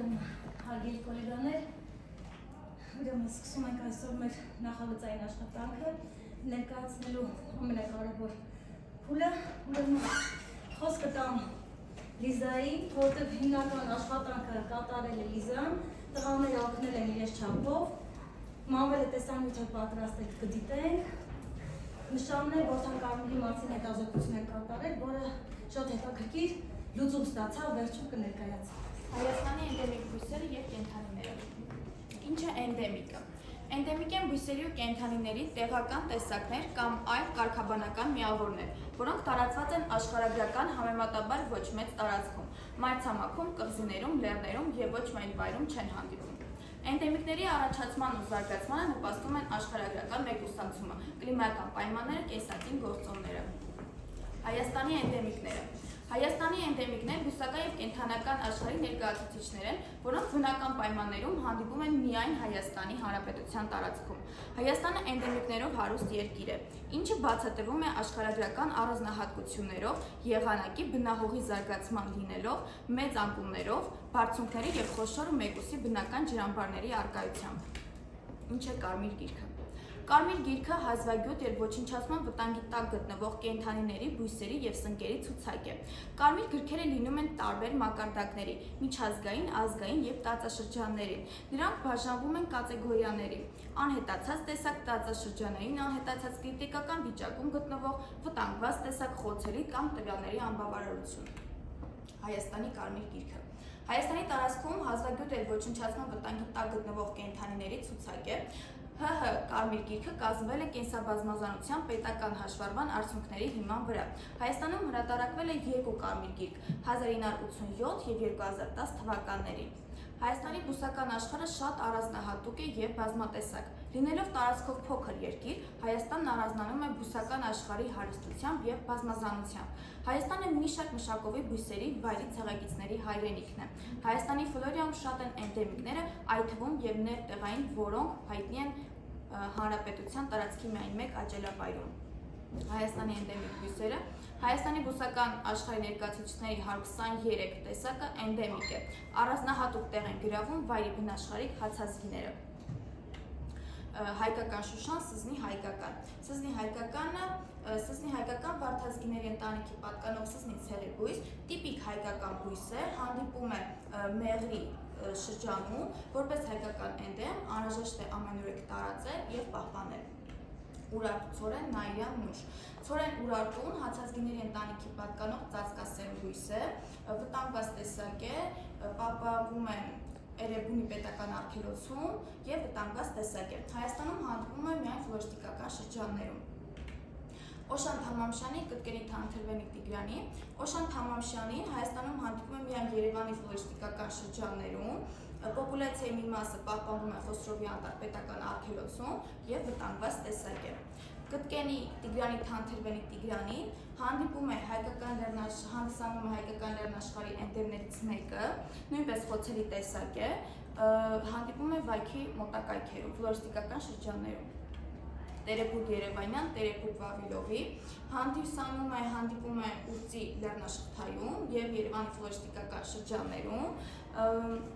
Հարգելի գոլեգաներ, ուրեմն սկսում ենք այսօր մեր նախագծային աշխատանքը ներկայացնելու ամենակարևոր փուլը, ուրեմն խոսքը տամ Լիզայի, որտեղ հիմնական աշխատանքը կատարել է Լիզան, տղաները օգնել են իրենց չափով, մանվերը տեսանյութը պատրաստել կդիտենք, նշանն է որդակարգերի մասին հետազոտություն է կատարել, որը շատ հետաքրքիր լուծում ստացավ, վերջում կներկայացվի։ Հայաստանի էնդեմիկ բույսերը և կենդանիները։ Ինչ է էնդեմիկը։ Էնդեմիկ են բույսերի ու կենդանիների տեղական տեսակներ կամ այլ կարգաբանական միավորներ, որոնք տարածված են աշխարհագրական համեմատաբար ոչ մեծ տարածքում, մայրցամաքում, կղզիներում, լեռներում և ոչ միայն վայրում չեն հանդիպում։ Էնդեմիկների առաջացման ու զարգացմանը նպաստում են աշխարհագրական մեկուսացումը, կլիմայական պայմանները, կենսածին գործոնները։ Հայաստանի էնդեմիկները։ Հայաստանի էնդեմիկներ բուսական և կենդանական աշխարհի ներկայացուցիչներ են, որոնք բնական պայմաններում հանդիպում են միայն Հայաստանի Հանրապետության տարածքում։ Հայաստանը էնդեմիկներով հարուստ երկիր է, ինչը բացատրվում է աշխարհագրական առանձնահատկություններով, եղանակի բնահողի զարգացման լինելով, մեծ անկումներով, բարձունքների և խոշոր մեկուսի բնական ջրամբարների առկայությամբ։ Ինչ է կարմիր գիրքը։ Կարմիր գիրքը հազվագյուտ և ոչնչացման վտանգի տակ գտնվող կենդանիների, բույսերի և սնկերի ցուցակ է։ Կարմիր գրքերը լինում են տարբեր մակարդակների՝ միջազգային, ազգային և տարածաշրջաններին։ Դրանք բաժանվում են կատեգորիաների՝ անհետացած տեսակ, տարածաշրջանային անհետացած, կրիտիկական վիճակում գտնվող, վտանգված տեսակ, խոցելի կամ տվյալների անբավարարություն։ Հայաստանի կարմիր գիրքը։ Հայաստանի տարածքում հազվագյուտ և ոչնչացման վտանգի տակ գտնվող կենդանիների ցուցակ է։ ՀՀ կարմիր գիրքը կազմվել է կենսաբազմազանության պետական հաշվառման արդյունքների հիման վրա։ Հայաստանում հրատարակվել է երկու կարմիր գիրք՝ 1987 և 2010 թվականներին։ Հայաստանի բուսական աշխարհը շատ առանձնահատուկ է և բազմատեսակ։ Լինելով տարածքով փոքր երկիր, Հայաստանն առանձնանում է բուսական աշխարհի հարստությամբ և բազմազանությամբ։ Հայաստանը մի շարք մշակովի բույսերի, վայրի ցեղագիծների հայրենիքն է։ Հայաստանի ֆլորայում շատ են էնդեմիկները, այդ թվում և ներտեղային, որոնք հայտնի են Հանրապետության տարածքի միայն մեկ աճելավայրում։ Հայաստանի էնդեմիկ բույսերը։ Հայաստանի բուսական աշխարհի ներկայացուցիչների 123 տեսակը էնդեմիկ է։ Առանձնահատուկ տեղ են գրավում վայրի բնաշխարհիկ հացազգիները։ Հայկական շուշան, սզնի հայկական։ Սզնի հայկական վարդազգիների ընտանիքի պատկանող սզնի ցեղի բույս, տիպիկ հայկական բույս է, հանդիպում է Մեղրի շրջանում, որպես հայկական էնդեմ, անհրաժեշտ է ամենուրեք տարածել և պահպանել։ Ուրարտու ցորեն, նայիրյան նուշ։ Ցորեն ուրարտուն հացազգիների ընտանիքի պատկանող ծածկասերմ բույս է, վտանգված տեսակ է, պահպանվում է Էրեբունի պետական արգելոցում և վտանգված տեսակ է։ Հայաստանում հանդիպում է միայն ֆլորիստիկական շրջաններում։ Օշան Թամամշյանի կտկերի Թանթրվենիկ Տիգրանի։ Օշան Թամամշյանին Հայաստանում հանդիպում է միայն Երևանի ֆլորիստիկական շրջաններում, պոպուլյացիայի մի մասը պահպանվում է Խոսրովի անտառպետական արգելոցում և վտանգված տեսակ է։ Կտկենի Տիգրանի Թանթրվենիկ Տիգրանին հանդիպում է հայկական լեռնաշխարհի էնդեմներից մեկը, նույնպես խոցելի տեսակ է, հանդիպում է Վայքի մոտակայքերում, ֆլորիստիկական շրջաններում։ Տերեփուկ Երևանյան, Տերեփուկ Վավիլովի, հանդիպում է Ուրծի լեռնաշղթայում և Երևանի ֆլորիստիկական շրջաններում,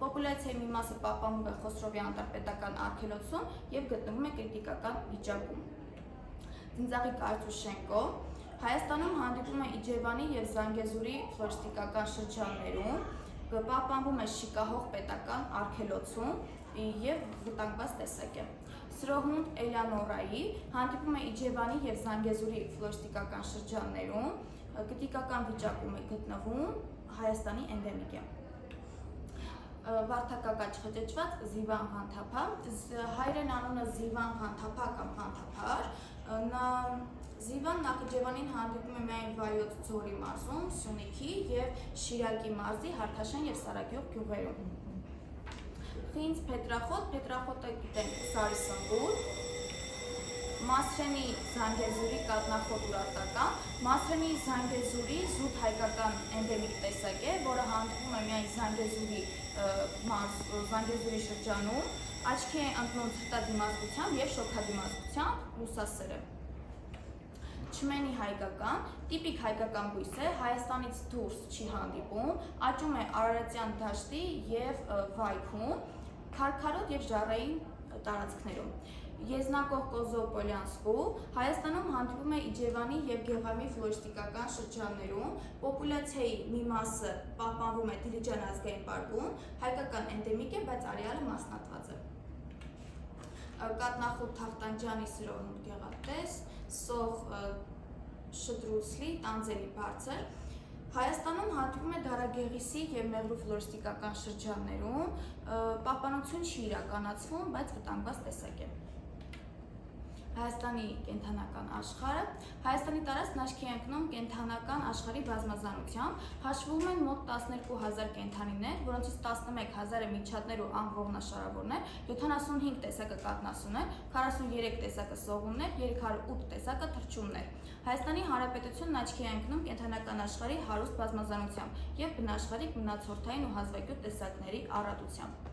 պոպուլյացիայի մի մասը պահպանվում է Խոսրովի անտառպետական արգելոցում և գտնվում է կրիտիկական վիճակում։ Ձնձաղի Կարծուշենկո Հայաստանում հանդիպում է Իջևանի և Զանգեզուրի ֆլորիստիկական շրջաններում, պահպանվում է Շիկահող պետական արգելոցում և վտանգված տեսակ է։ Սրոհունդ Էլեանորայի հանդիպում է Իջևանի և Զանգեզուրի ֆլորիստիկական շրջաններում, կրիտիկական վիճակում է գտնվում, Հայաստանի էնդեմիկ է։ Վարդակակաչ խճճված Զիվան Ղանթափա, հայերեն անունը Զիվան Ղանթափա կամ Ղանթափար, Զիվան Նախիջևանին հանդիպում է միայն Վայոց ձորի մարզում, Սյունիքի և Շիրակի մարզի Հարթաշեն և Սարագյուղ գյուղերում։ Խինձ Փետրախոտ, Փետրախոտը գիտենք Սարի Սնգուր, Մասրենի Զանգեզուրի կատնախոտ ուրարտական, Մասրենի Զանգեզուրի զուտ հայկական էնդեմիկ տեսակ է, որը հանդիպում է միայն Զանգեզուրի շրջանում, աչքի է ընկնում ցրտադիմացկությամբ և շոգադիմացկությամբ, լուսասեր է։ Չմենի հայկական, տիպիկ հայկական բույս է, Հայաստանից դուրս չի հանդիպում, աճում է Արարատյան դաշտի և վայքում, քարքարոտ և ժառային տարածքներում։ Եզնակող Կոզո-Պոլյանսկու Հայաստանում հանդիպում է Իջևանի և Գեղամի ֆլորիստիկական շրջաններում, պոպուլյացիայի մի մասը պահպանվում է Դիլիջան ազգային պարկում, հայկական էնդեմիկ է, բայց արեալը մասնատված է։ Կատնախուտ Թախտանջանի սրոհունդ գեղատես, սող շդրուցլի, տանձելի բարձր։ Հայաստանում հանդիպում է Դարագեղիսի և Մեղրու ֆլորիստիկական շրջաններում, պահպանություն չի իրականացվում, բայց վտանգված տեսակ է։ Հայաստանի կենդանական աշխարհը Հայաստանի տարածքն աչքի է ընկնում կենդանական աշխարհի բազմազանությամբ, հաշվվում են մոտ 12,000 կենդանիներ, որոնցից 11,000-ը միջատներ ու անողնաշարավորներ, 75 տեսակը կաթնասուններ, 43 տեսակը սողուններ, 308 տեսակը թռչուններ։ Հայաստանի Հանրապետությունն աչքի է ընկնում կենդանական աշխարհի հարուստ բազմազանությամբ և բնաշխարհիկ մնացորդային ու հազվագյուտ տեսակների առատությամբ։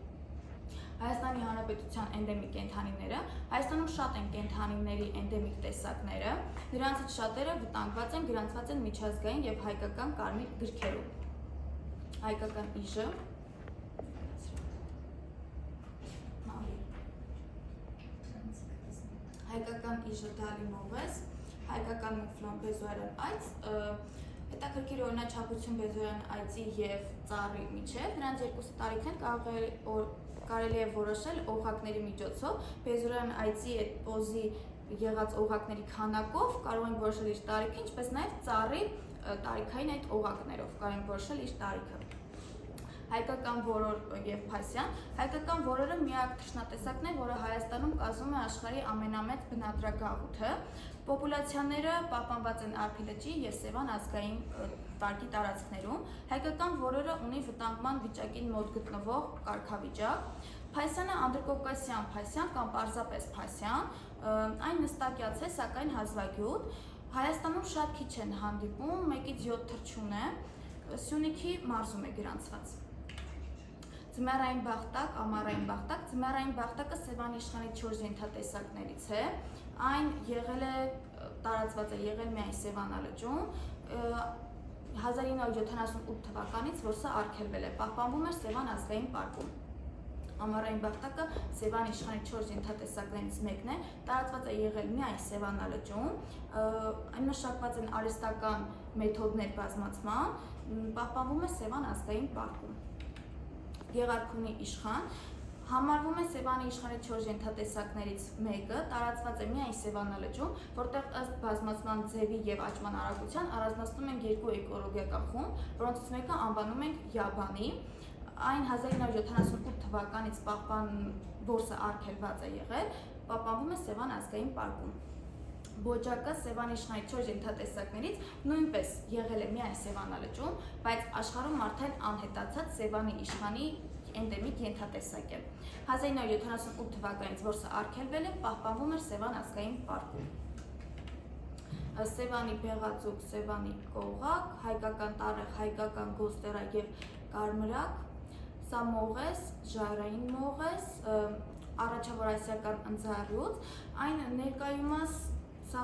Հայաստանի Հանրապետության էնդեմիկ կենդանիները Հայաստանում շատ են կենդանիների էնդեմիկ տեսակները, նրանցից շատերը վտանգված են, գրանցված են միջազգային և հայկական կարմիր գրքերում։ Հայկական իժը, հայկական իժը դալիմովես, հայկական մուֆլոն բեզոարյան այծ, հետաքրքիր օրինաչափություն բեզոարյան այծի և ծառի միջև, նրանց երկուսը տարիք են կարելի է որոշել օղակների միջոցով, բեզոարյան այծի այդ պոզի եղած օղակների քանակով կարող ենք որոշել իր տարիքը, ինչպես նաև ծառի տարիքային այդ օղակներով կարող ենք որոշել իր տարիքը։ Հայկական որոր և փասյան։ Հայկական որորը միակ թռչնատեսակն է, որը Հայաստանում կազմում է աշխարհի ամենամեծ բնադրագաղութը։ Պոպուլյացիաները պահպանված են Ափի լճի և Սևան ազգային պարկի տարածքներում։ Հայկական որորը ունի վտանգման վիճակին մոտ գտնվող կարգավիճակ։ Փասյանը անդրկովկասյան փասյան կամ պարզապես փասյան, այն նստակյաց է, սակայն հազվագյուտ։ Հայաստանում շատ քիչ են հանդիպում, 1-ից 7 թռչուն է, Սյունիքի մարզում է գրանցված։ Ձմեռային բախտակ, ամառային բախտակ։ Ձմեռային բախտակը Սևան իշխանի 4 ենթատեսակներից է։ Այն եղել է տարածված է եղել միայն Սևան լճում 1978 թվականից, որ սա արգելվել է, պահպանվում էր Սևան ազգային պարկում։ Ամառային բախտակը Սևան իշխանի 4 ենթատեսակներից մեկն է, տարածված է եղել միայն Սևան լճում, այն մշակված են արհեստական մեթոդներ բազմացման, պահպանվում է Սևան ազգային պարկում։ Գեղարքունի իշխան համարվում է Սևանի իշխանի 4 ենթատեսակներից մեկը, տարածված է միայն Սևան լճում, որտեղ ըստ բազմացման ձևի և աճման արագության առանձնացնում ենք երկու էկոլոգիական խումբ, որոնցից մեկը անվանում ենք Յաբանի, այն 1978 թվականից որսը արգելված է եղել, պահպանվում է Սևան ազգային պարկում։ Բոջակը Սևան իշխանի 4 ենթատեսակներից նույնպես եղել է միայն Սևան լճում, բայց աշխարհում արդեն անհետացած Սևանի իշխանի էնդեմիկ ենթատեսակ է։ 1978 թվականից որսը արգելվել է, պահպանվում էր Սևան ազգային պարկում։ Սևանի բեղածուկ, Սևանի կողակ, հայկական տարեղ, հայկական գոստերա և կարմրակ, սա մողես, ժայռային մողես, առաջավոր ասիական ընձառյուծ, այն ներկայումս սա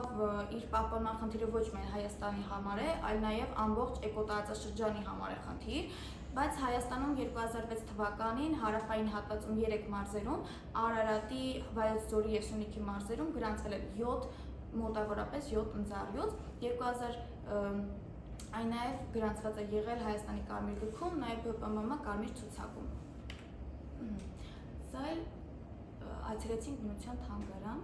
իր պահպանման խնդիրը ոչ միայն Հայաստանի համար է, այլ նաև ամբողջ էկոտարածաշրջանի համար է խնդիր, բայց Հայաստանում 2006 թվականին հարավային հատվածում 3 մարզերում, Արարատի, Վայոց ձորի և Սյունիքի մարզերում գրանցվել է 7 մոտավորապես 7 ընձառյուծ, այն նաև գրանցված է եղել Հայաստանի կարմիր գրքում, նաև ԲՊՄՄ կարմիր ցուցակում։ Սա էլ այցելեցինք բնության թանգարան։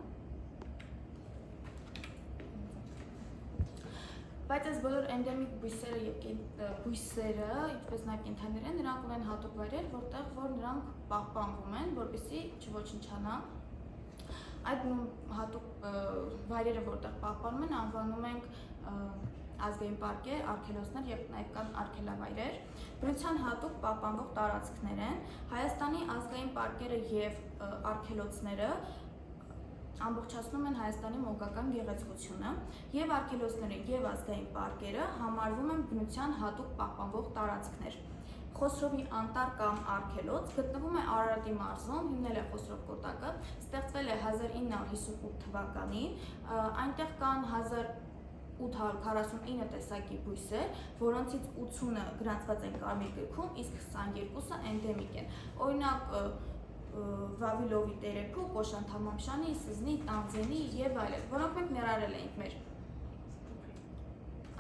Բայց այս բոլոր էնդեմիկ բույսերը և բույսերը, ինչպես նաև կենդանիները, նրանք ունեն հատուկ վայրեր, որտեղ որ նրանք պահպանվում են, որպեսզի չոչնչանան։ Այդ հատուկ վայրերը, որտեղ պահպանում են, անվանում ենք ազգային պարկեր, արգելոցներ և նաև կան արգելավայրեր։ Բնության հատուկ պահպանվող տարածքներ են։ Հայաստանի ազգային պարկերը և արգելոցները ամբողջացնում են Հայաստանի մոգական գեղեցկությունը, և արգելոցները և ազգային պարկերը համարվում են բնության հատուկ պահպանվող տարածքներ։ Խոսրովի անտառ կամ արգելոց գտնվում է Արարատի մարզում, հիմնել է Խոսրով կոտակը, ստեղծվել է 1958 թվականին, այնտեղ կան 849 տեսակի բույսեր, որոնցից 80-ը գրանցված են կարմիր գրքում, իսկ 22-ը էնդեմիկ են։ Օրինակ Վավիլովի տերեփու, Կոշանթամամշանի, Սզնի, Տանձենի եւ այլն, որոնք մենք ներառել էինք մեր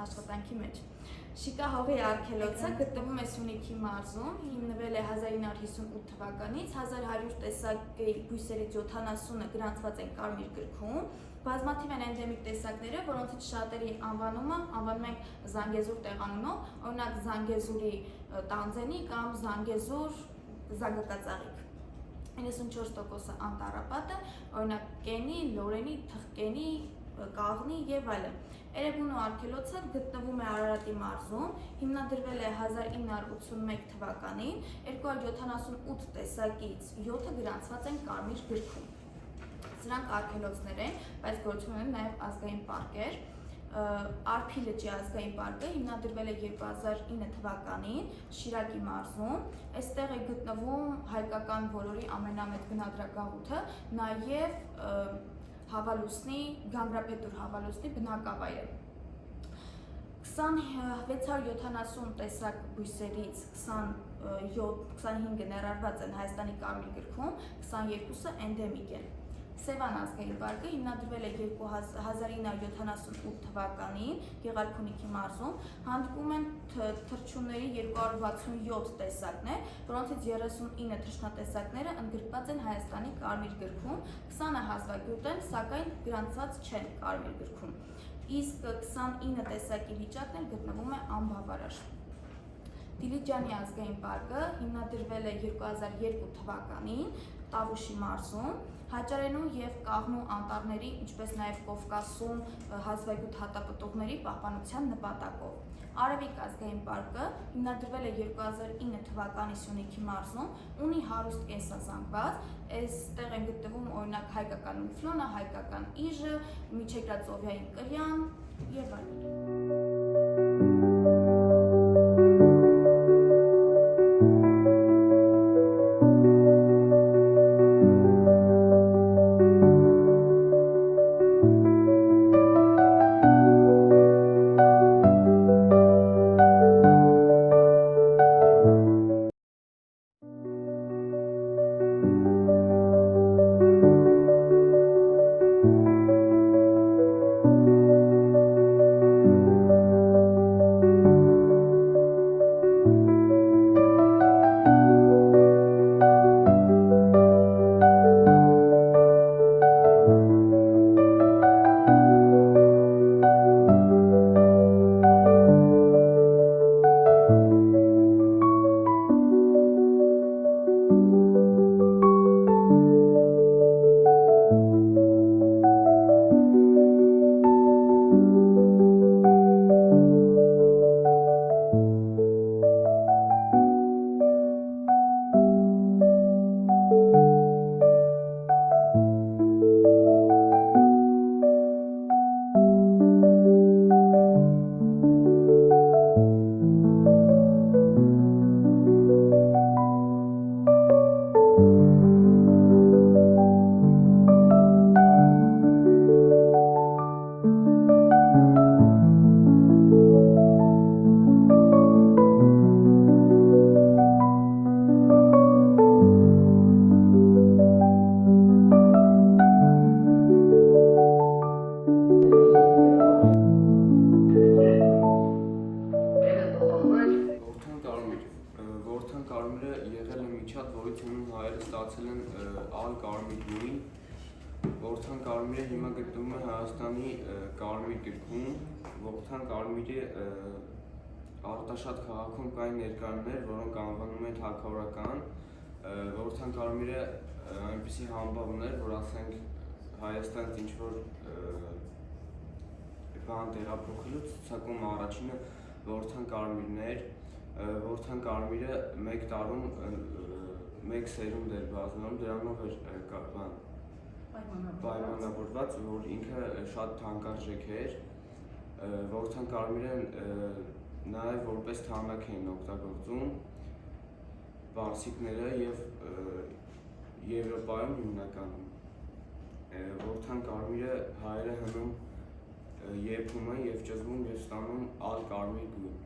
աշխատանքի մեջ։ Շիկա հողի արգելոցը գտնվում է Սյունիքի մարզում, հիմնվել է 1958 թվականից, 1100 տեսակի բույսերից 70-ը գրանցված են կարմիր գրքում, բազմաթիվ են էնդեմիկ տեսակները, որոնցից շատերի անվանումը անվանում ենք Զանգեզուր տեղանունով, օրինակ Զանգեզուրի Տանձենի կամ Զանգեզուր զանգակածաղիկ։ 94%-ը անտառապատ է, օրինակ Կենի, Լորենի, Թխկենի, Կաղնի եւ այլն։ Էրեբունու արգելոցը գտնվում է Արարատի մարզում, հիմնադրվել է 1981 թվականին, 278 տեսակից 7-ը գրանցված են կարմիր գրքում։ Սրանք արգելոցներ են, բայց գործում են նաև ազգային պարկեր։ Արփի լճի ազգային պարկը հիմնադրվել է 2009 թվականին Շիրակի մարզում։ Այստեղ է գտնվում հայկական ոլորի ամենամեծ բնադրագաղութը, նաև Գանգրապետուր հավալուսնի բնակավայրը։ 2670 տեսակ բույսերից 25-ը ներառված են Հայաստանի կարմիր գրքում, 22-ը էնդեմիկ են։ Սևան ազգային պարկը հիմնադրվել է 1978 թվականին Գեղարքունիքի մարզում, հանդիպում են թռչունների 267 տեսակներ, որոնցից 39 թռչնատեսակները ընդգրկված են Հայաստանի կարմիր գրքում, 20-ը հազվագյուտ են, սակայն գրանցված չեն կարմիր գրքում, իսկ 29 տեսակի վիճակն էլ գտնվում է անբավարար։ Դիլիջանի ազգային պարկը հիմնադրվել է 2002 թվականին Տավուշի մարզում, Հաճարենու և Կաղնու անտառների, ինչպես նաև Կովկասում հազվագյուտ հատապտուղների պահպանության նպատակով։ Արևիկ ազգային պարկը հիմնադրվել է 2009 թվականի Սյունիքի մարզում, ունի հարուստ կենսազանգված, այստեղ են գտնվում օրինակ հայկական մուֆլոնը, հայկական իժը, միջերկրածովյան կրյան եւ այլն։ Որդան կարմիրը հիմա գտնվում է Հայաստանի կարմիր գրքում, որդան կարմիրի Արտաշատ քաղաքում կային ներկայաններ, որոնք անվանում են թագավորական, որդան կարմիրը այնպիսի համբավն էր, որ ասենք Հայաստանից ինչ-որ բան տեղափոխելու ցուցակում առաջինը որդան կարմիրն էր, որդան կարմիրը մեկ տարում մեկ սերունդ էր բազմանում, դրանով էր պայմանավորված, որ ինքը շատ թանկարժեք էր, որդան կարմիրը նաև որպես թանակ էին օգտագործում պարսիկները և Եվրոպայում հիմնականում։ Որդան կարմիրը հայերը հնում եփում են եւ ճզմում եւ ստանում ալ կարմիր գույն։